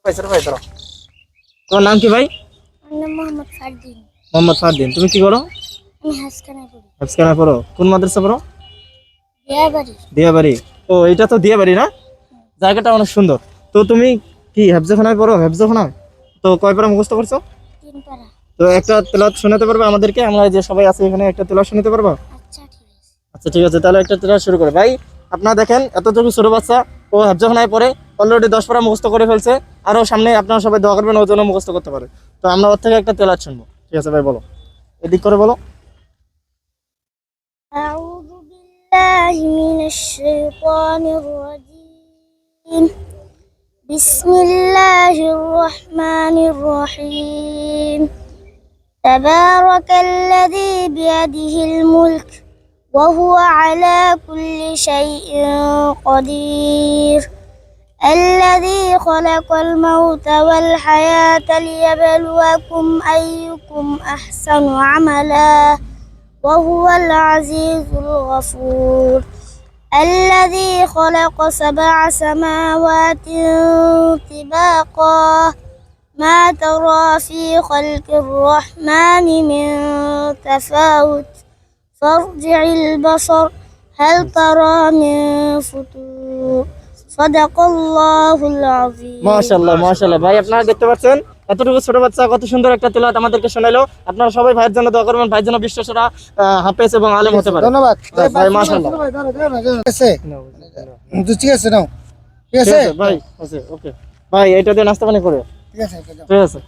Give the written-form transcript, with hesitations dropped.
ভাই ধরো। তোমার নাম কি ভাই? আমার নাম মোহাম্মদ ফারদিন। মোহাম্মদ ফারদিন। তুমি কি করো? আমি হাসখানায় পড়ি। হাফসানা পড়ো। কোন মাদ্রাসা পড়ো? বিয়াবাড়ি। দিয়াবাড়ি। ও এটা তো দিয়াবাড়ি না? জায়গাটা অনেক সুন্দর। তো তুমি কি হেফজখানায় পড়ো? হেফজখানায় তো কয় পারা মুখস্থ করছো? 3 পারা। তো একটা তেলাওয়াত শোনাতে পারবে আমাদেরকে? আমরা যে সবাই আছে এখানে একটা তেলাওয়াত শোনাতে পারবা? আচ্ছা ঠিক আছে। আচ্ছা ঠিক আছে, তাহলে একটা তেলাওয়াত শুরু করে ভাই। আপনারা দেখেন এতটুকু ছোট বাচ্চা, ও হেফজখানায় পড়ে অলরেডি 10 পারা মুখস্থ করে ফেলছে। আরো সামনে আপনারা সবাই দোয়া করবেন ওর জন্য মুখস্থ করতে পারে। তো আমরা ওর থেকে একটা তেলাওয়াত শুনবো। ঠিক আছে ভাই, বলো, এদিক করে বলো। أعوذ بالله من الشيطان الرجيم. بسم الله الرحمن الرحيم. تبارك الذي بيده الملك وهو على كل شيء قدير. الذي خلق الموت والحياة ليبلوكم أيكم أحسن عملا وهو العزيز الغفور. الذي خلق 7 سماوات طباقا ما ترى في خلق الرحمن من تفاوت فارجع البصر هل ترى من فتور. صدق الله العظيم. মাশাআল্লাহ মাশাআল্লাহ ভাই, আপনারা দেখতে পাচ্ছেন এতটুকু ছোট বাচ্চা কত সুন্দর একটা তেলাওয়াত আমাদেরকে শোনালো। আপনারা সবাই ভাইয়ের জন্য দোয়া করবেন, ভাইয়ের জন্য বিশ্বসেরা হাফেজ এবং আলেম হতে পারে। ধন্যবাদ ভাই মাশাআল্লাহ। ঠিক আছে নাও, ঠিক ঠিক আছে আছে ভাই, ওকে ভাই, এটা দিয়ে নাস্তা পানি করে। ঠিক আছে। ঠিক আছে।